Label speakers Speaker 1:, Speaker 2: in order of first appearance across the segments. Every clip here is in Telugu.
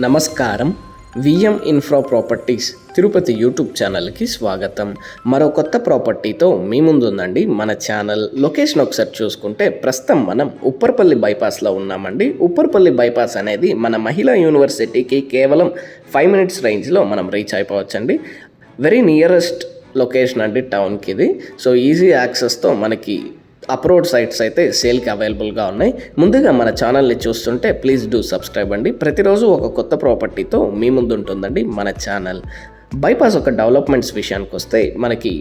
Speaker 1: నమస్కారం. VM infra properties Tirupati YouTube ఛానల్కి స్వాగతం. మరో కొత్త ప్రాపర్టీతో మీ ముందు ఉందండి మన ఛానల్. లొకేషన్ ఒకసారి చూసుకుంటే ప్రస్తుతం మనం ఉప్పర్పల్లి బైపాస్లో ఉన్నామండి. ఉప్పర్పల్లి బైపాస్ అనేది మన మహిళా యూనివర్సిటీకి కేవలం 5 minutes రేంజ్లో మనం రీచ్ అయిపోవచ్చండి. వెరీ నియరెస్ట్ లొకేషన్ అండి టౌన్కి ఇది. సో ఈజీ యాక్సెస్తో మనకి అప్రోడ్ సైట్స్ అయితే సేల్కి అవైలబుల్గా ఉన్నాయి. ముందుగా మన ఛానల్ని చూస్తుంటే ప్లీజ్ డూ సబ్స్క్రైబ్ అండి. ప్రతిరోజు ఒక కొత్త ప్రాపర్టీతో మీ ముందు ఉంటుందండి మన ఛానల్. బైపాస్ ఒక డెవలప్మెంట్స్ విషయానికి వస్తే మనకి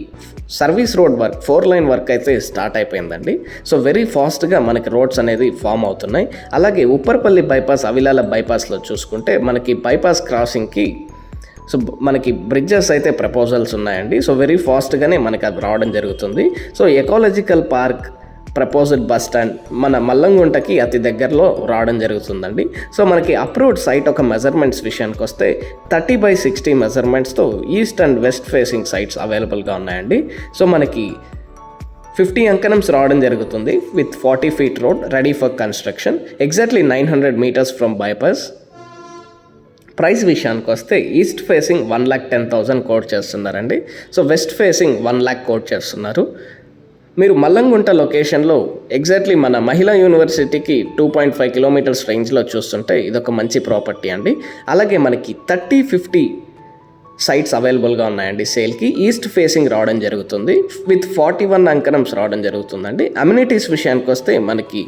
Speaker 1: service road work 4 lane work అయితే స్టార్ట్ అయిపోయిందండి. సో వెరీ ఫాస్ట్గా మనకి రోడ్స్ అనేది ఫామ్ అవుతున్నాయి. అలాగే ఉప్పర్పల్లి బైపాస్ అవిలాల బైపాస్లో చూసుకుంటే మనకి బైపాస్ క్రాసింగ్కి సో మనకి బ్రిడ్జెస్ అయితే ప్రపోజల్స్ ఉన్నాయండి. సో వెరీ ఫాస్ట్గానే మనకి అది రావడం జరుగుతుంది. So ecological park, proposed bus stand మన మల్లంగుంటకి అతి దగ్గరలో రావడం జరుగుతుందండి. సో మనకి అప్రూవ్డ్ సైట్ ఒక మెజర్మెంట్స్ విషయానికి వస్తే 30/60 మెజర్మెంట్స్తో east and west facing sites అవైలబుల్గా ఉన్నాయండి. సో మనకి 50 అంకణమ్స్ రావడం జరుగుతుంది with 40 feet road ready for construction. Exactly 900 meters from bypass. Price విషయానికి వస్తే ఈస్ట్ ఫేసింగ్ 1,10,000 కోట్ చేస్తున్నారండి. So west facing 1 lakh quote చేస్తున్నారు. మీరు మల్లంగుంట లొకేషన్లో ఎగ్జాక్ట్లీ మన మహిళా యూనివర్సిటీకి 2.5 kilometers రేంజ్లో చూస్తుంటే ఇదొక మంచి ప్రాపర్టీ అండి. అలాగే మనకి 30-50 సైట్స్ అవైలబుల్గా ఉన్నాయండి సేల్కి. ఈస్ట్ ఫేసింగ్ రావడం జరుగుతుంది విత్ 41 అంకణమ్స్ రావడం జరుగుతుందండి. అమ్యూనిటీస్ విషయానికి వస్తే మనకి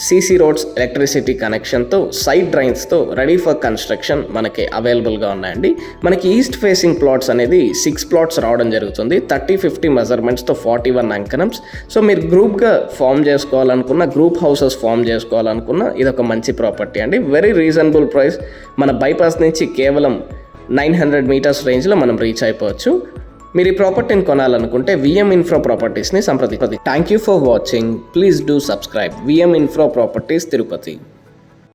Speaker 1: సీసీ రోడ్స్, ఎలక్ట్రిసిటీ కనెక్షన్తో, సైడ్ డ్రైన్స్తో రెడీ ఫర్ కన్స్ట్రక్షన్ మనకి అవైలబుల్గా ఉన్నాయండి. మనకి ఈస్ట్ ఫేసింగ్ ప్లాట్స్ అనేది 6 plots రావడం జరుగుతుంది. 30-50 మెజర్మెంట్స్తో 41 అంకణమ్స్. సో మీరు గ్రూప్గా ఫామ్ చేసుకోవాలనుకున్న, గ్రూప్ హౌసెస్ ఫామ్ చేసుకోవాలనుకున్న ఇదొక మంచి ప్రాపర్టీ అండి. Very reasonable price. మన బైపాస్ నుంచి కేవలం 900 meters రేంజ్లో మనం రీచ్ అయిపోవచ్చు. మీరు ఈ ప్రాపర్టీని కొనాలనుకుంటే విఎం ఇన్ఫ్రా ప్రాపర్టీస్ని సంప్రదించండి. Thank you for watching. Please do subscribe. VM infra properties Tirupati.